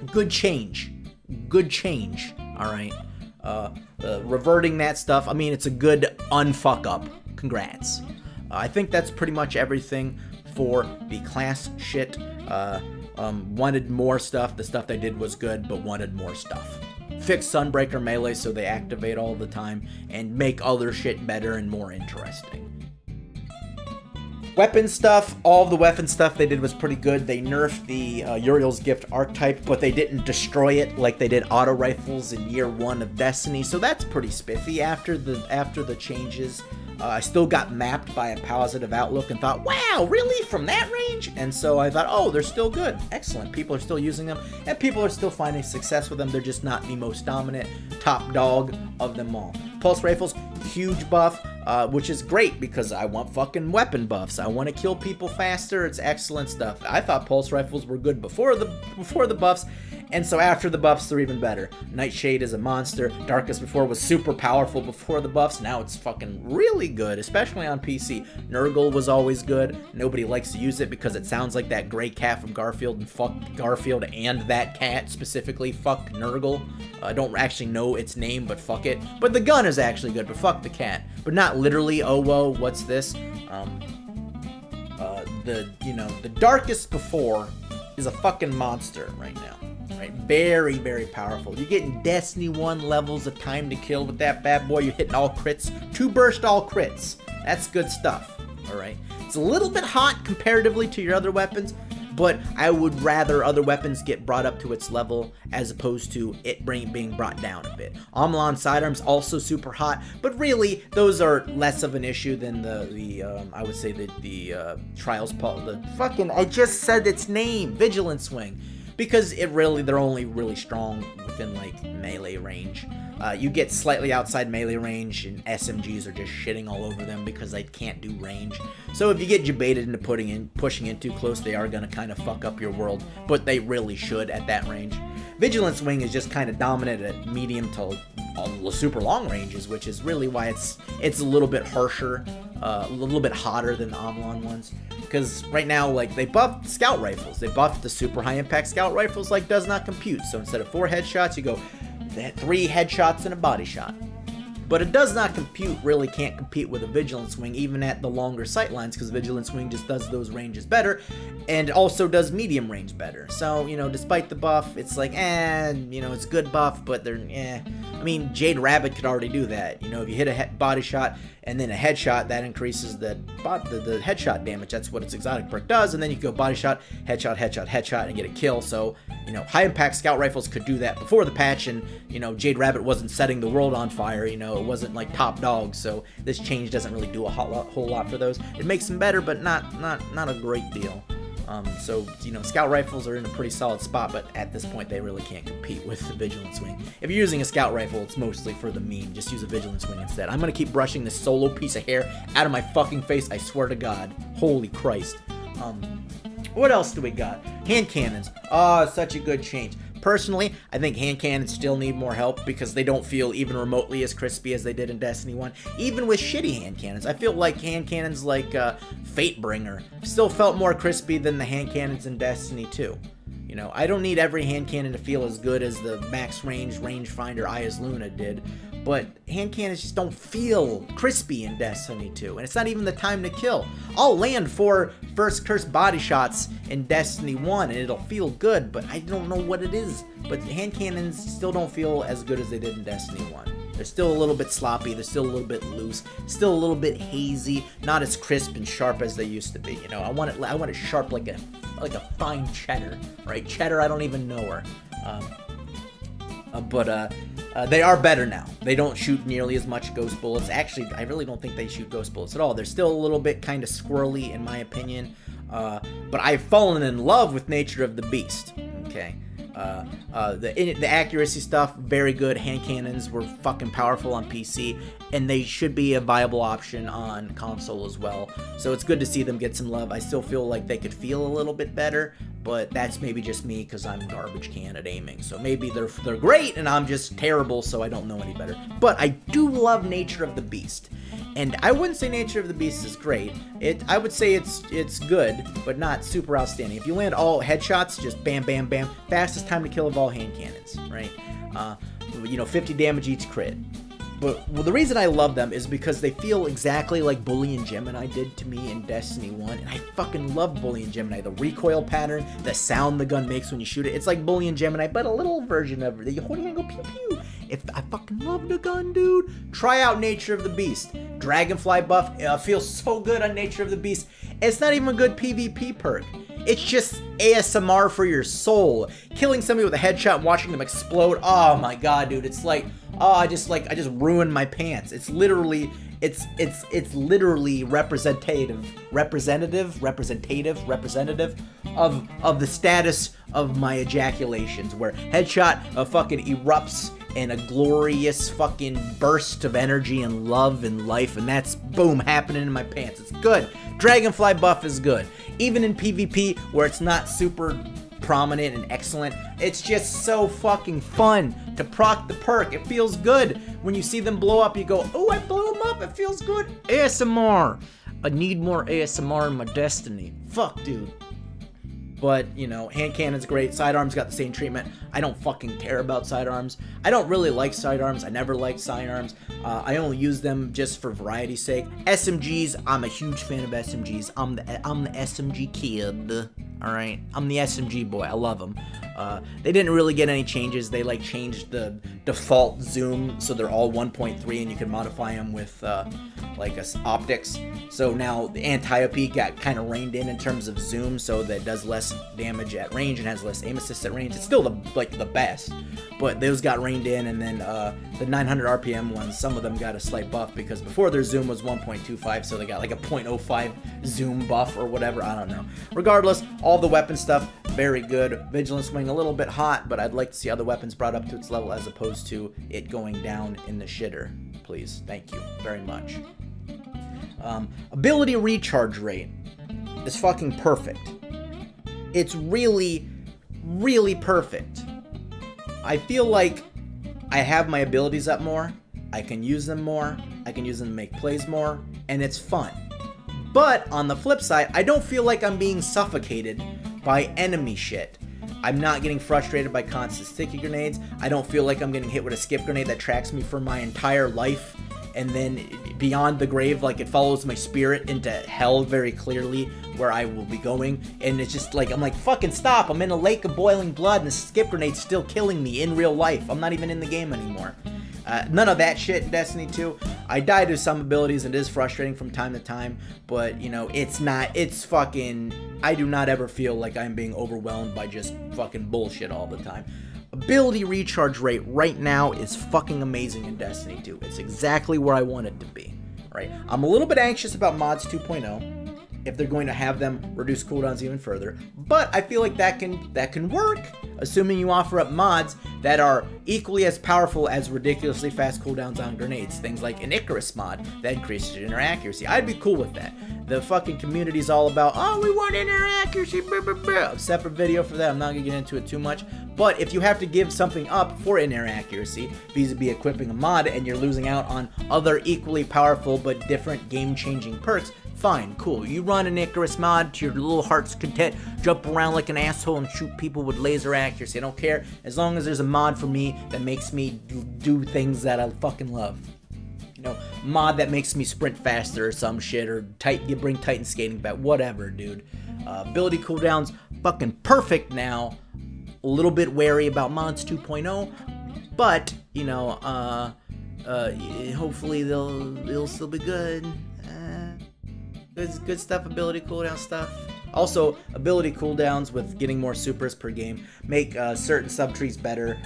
good change. Good change, alright? Reverting that stuff, I mean, it's a good unfuck up. Congrats. I think that's pretty much everything for the class shit. Wanted more stuff. The stuff they did was good, but wanted more stuff. Fix Sunbreaker melee so they activate all the time, and make other shit better and more interesting. Weapon stuff, all of the weapon stuff they did was pretty good. They nerfed the Uriel's Gift archetype, but they didn't destroy it like they did auto rifles in year 1 of Destiny, so that's pretty spiffy. After the changes, I still got mapped by a positive outlook and thought, wow, really? From that range? And so I thought, oh, they're still good. Excellent. People are still using them, and people are still finding success with them. They're just not the most dominant top dog of them all. Pulse rifles, huge buff, which is great because I want fucking weapon buffs. I want to kill people faster. It's excellent stuff. I thought pulse rifles were good before the buffs, and so after the buffs, they're even better. Nightshade is a monster. Darkest Before was super powerful before the buffs. Now it's fucking really good, especially on PC. Nergal was always good. Nobody likes to use it because it sounds like that gray cat from Garfield, and fuck Garfield and that cat specifically. Fuck Nergal. I don't actually know its name, but fuck it. But the gun is actually good, but fuck the cat. But not literally, oh whoa, what's this? The Darkest Before is a fucking monster right now. Right? Very, very powerful. You're getting Destiny 1 levels of time to kill with that bad boy. You're hitting all crits. 2 burst all crits. That's good stuff. Alright? It's a little bit hot comparatively to your other weapons, but I would rather other weapons get brought up to its level as opposed to it being brought down a bit. Omlon Sidearms also super hot, but really those are less of an issue than I would say the Trials I just said its name, Vigilance Wing. Because they're only really strong within like melee range. You get slightly outside melee range, and SMGs are just shitting all over them because they can't do range. So if you get jebaited into pushing in too close, they are gonna kind of fuck up your world, but they really should at that range. Vigilance Wing is just kind of dominant at medium to super long ranges, which is really why it's a little bit harsher, a little bit hotter than the Omlon ones. Because right now, like, they buffed scout rifles. They buffed the super high impact scout rifles, like, does not compute. So instead of 4 headshots, you go 3 headshots and a body shot. But it does not compute, really can't compete with a Vigilance Wing, even at the longer sight lines, because Vigilance Wing just does those ranges better, and also does medium range better. So, despite the buff, it's like, it's good buff, but they're, I mean, Jade Rabbit could already do that. If you hit a body shot and then a headshot, that increases the headshot damage. That's what its exotic perk does, and then you go body shot, headshot, headshot, headshot, and get a kill. So, high impact scout rifles could do that before the patch, and, Jade Rabbit wasn't setting the world on fire, it wasn't like top dog, so this change doesn't really do a whole lot for those. It makes them better, but not a great deal. So, scout rifles are in a pretty solid spot, but at this point, they really can't compete with the Vigilance Wing. If you're using a scout rifle, it's mostly for the meme. Just use a Vigilance Wing instead. I'm gonna keep brushing this solo piece of hair out of my fucking face, I swear to God. Holy Christ. What else do we got? Handcannons. Oh, such a good change. Personally, I think Handcannons still need more help because they don't feel even remotely as crispy as they did in Destiny 1. Even with shitty Handcannons, I feel like Handcannons like Fatebringer still felt more crispy than the Handcannons in Destiny 2. I don't need every Handcannon to feel as good as the max range rangefinder Aya's Luna did, but Handcannons just don't feel crispy in Destiny 2, and it's not even the time to kill. I'll land 4 first curse body shots in Destiny 1, and it'll feel good, but I don't know what it is. But Handcannons still don't feel as good as they did in Destiny 1. They're still a little bit sloppy, they're still a little bit loose, still a little bit hazy, not as crisp and sharp as they used to be. I want it sharp like a fine cheddar, right? Cheddar, I don't even know her. But they are better now. They don't shoot nearly as much ghost bullets. Actually, I really don't think they shoot ghost bullets at all. They're still a little bit kind of squirrely, in my opinion. But I've fallen in love with Nature of the Beast. Okay. The accuracy stuff, very good. Handcannons were fucking powerful on PC, and they should be a viable option on console as well. So it's good to see them get some love. I still feel like they could feel a little bit better, but that's maybe just me because I'm garbage can at aiming. So maybe they're great and I'm just terrible, so I don't know any better. But I do love Nature of the Beast. And I wouldn't say Nature of the Beast is great. I would say it's good, but not super outstanding. If you land all headshots, just bam, bam, bam, fastest time to kill of all hand cannons, right? 50 damage each crit. But the reason I love them is because they feel exactly like Bully and Gemini did to me in Destiny 1. And I fucking love Bully and Gemini. The recoil pattern, the sound the gun makes when you shoot it. It's like Bully and Gemini, but a little version of it. You hold it and go pew pew. I fucking love the gun, dude. Try out Nature of the Beast. Dragonfly buff feels so good on Nature of the Beast. It's not even a good PvP perk. It's just ASMR for your soul. Killing somebody with a headshot and watching them explode. Oh my god, dude. It's like, oh, I just ruined my pants. It's literally representative of the status of my ejaculations, where headshot fucking erupts in a glorious fucking burst of energy and love and life, and that's boom happening in my pants. It's good. Dragonfly buff is good. Even in PvP where it's not super prominent and excellent, it's just so fucking fun to proc the perk. It feels good when you see them blow up. You go, oh, I blew them up, it feels good. ASMR. I need more ASMR in my Destiny. Fuck, dude. But, hand cannon's great. Sidearms got the same treatment. I don't fucking care about sidearms. I don't really like sidearms. I never liked sidearms. I only use them just for variety's sake. SMGs, I'm a huge fan of SMGs. I'm the SMG kid. Alright? I'm the SMG boy. I love them. They didn't really get any changes. They, changed the default zoom, so they're all 1.3, and you can modify them with, optics. So now the anti-OP got kind of reined in terms of zoom, so that it does less damage at range and has less aim assist at range. It's still the best, but those got reined in. And then the 900 RPM ones, some of them got a slight buff because before their zoom was 1.25, so they got like a 0.05 zoom buff or whatever. I don't know. Regardless, all the weapon stuff very good. Vigilance Wing a little bit hot, but I'd like to see other weapons brought up to its level as opposed to it going down in the shitter. Please, thank you very much. Ability recharge rate is fucking perfect. It's really, really perfect. I feel like I have my abilities up more, I can use them more, I can use them to make plays more, and it's fun. But on the flip side, I don't feel like I'm being suffocated by enemy shit. I'm not getting frustrated by constant sticky grenades. I don't feel like I'm getting hit with a skip grenade that tracks me for my entire life, and then beyond the grave, it follows my spirit into hell very clearly, where I will be going. And it's just I'm like, fucking stop, I'm in a lake of boiling blood and the skip grenade's still killing me in real life. I'm not even in the game anymore. None of that shit in Destiny 2. I die to some abilities and it is frustrating from time to time, but it's fucking, I do not ever feel like I'm being overwhelmed by just fucking bullshit all the time. Ability recharge rate right now is fucking amazing in Destiny 2. It's exactly where I want it to be, right? I'm a little bit anxious about mods 2.0. if they're going to have them reduce cooldowns even further, but I feel like that can work, assuming you offer up mods that are equally as powerful as ridiculously fast cooldowns on grenades. Things like an Icarus mod that increases inner accuracy. I'd be cool with that. The fucking community's all about, oh, we want inner accuracy, blah, blah, blah. Separate video for that. I'm not gonna get into it too much. But if you have to give something up for inner accuracy, vis-a-vis equipping a mod, and you're losing out on other equally powerful but different game-changing perks, fine, cool. You run an Icarus mod to your little heart's content, jump around like an asshole and shoot people with laser accuracy. I don't care, as long as there's a mod for me that makes me do things that I fucking love. You know, mod that makes me sprint faster or some shit, or you bring Titan skating back, whatever, dude. Ability cooldowns, fucking perfect now. A little bit wary about mods 2.0, but, you know, hopefully they'll still be good. Good stuff, ability cooldown stuff. Also, ability cooldowns with getting more supers per game make certain subtrees better,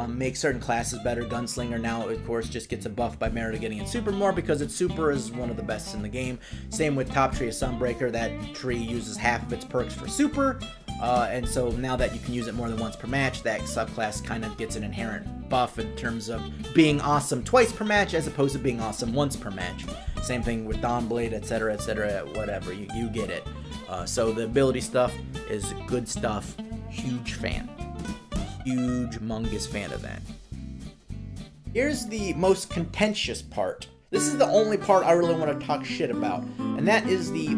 make certain classes better. Gunslinger now, of course, just gets a buff by merit of getting in super more because its super is one of the best in the game. Same with Top Tree of Sunbreaker. That tree uses half of its perks for super, and so now that you can use it more than once per match, that subclass kind of gets an inherent buff in terms of being awesome twice per match as opposed to being awesome once per match. Same thing with Dawnblade, etc., etc., whatever. You get it. So the ability stuff is good stuff. Huge fan. Huge, humongous fan of that. Here's the most contentious part This is the only part I really want to talk shit about, and that is the